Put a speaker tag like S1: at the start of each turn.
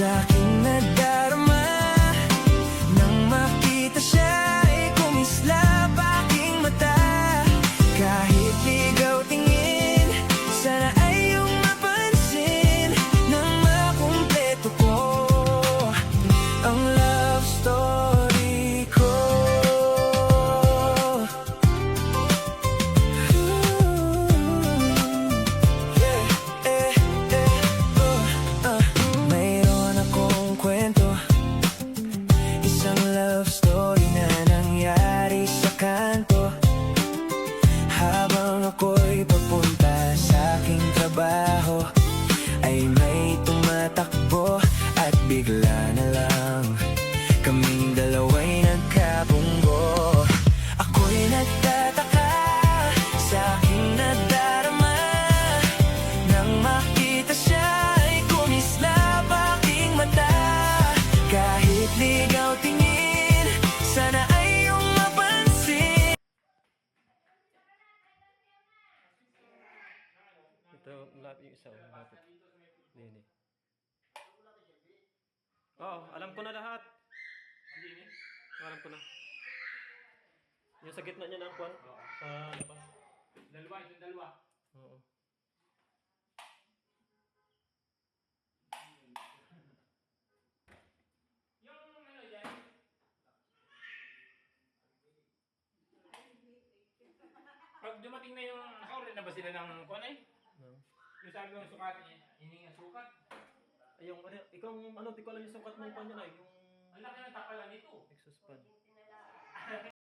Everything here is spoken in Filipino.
S1: sa'king nadarama. Nang makita siya ay kumislap aking mata. Kahit ligaw tingin, sana ay iyong mapansin. Nang makumpleto ko ang love story ko. Mayroon akong kwento, isang love story na nangyari sa kanto. Habang ako'y papunta sa aking trabaho, ay may tumatakbo at bigla na lang kaming dalawa'y nagkabunggo. Ako'y nagtataka sa aking nadarama. Nang makita siya ay kumislap aking mata. Kahit ligaw tingin, sana ay iyong mapansin.
S2: Ito, malapit yung isa. Malapit. Nini. Oo, alam ko na lahat. Alam ko na. Yung sa gitna niya ng kwan. Sa labas.
S3: Dalawa, yung dalawa.
S2: Oo.
S3: Yung ano yan? Pag dumating na yung naka-order na ba sila ng kwan eh?
S2: No.
S3: Yung sabi ng sukat, hininga sukat.
S2: Ay, yung ano, ikaw ano, di ko alam yung sukat ng kwan niya na. Yung
S3: Ang laki ng takalan nito.
S2: exhaust fan.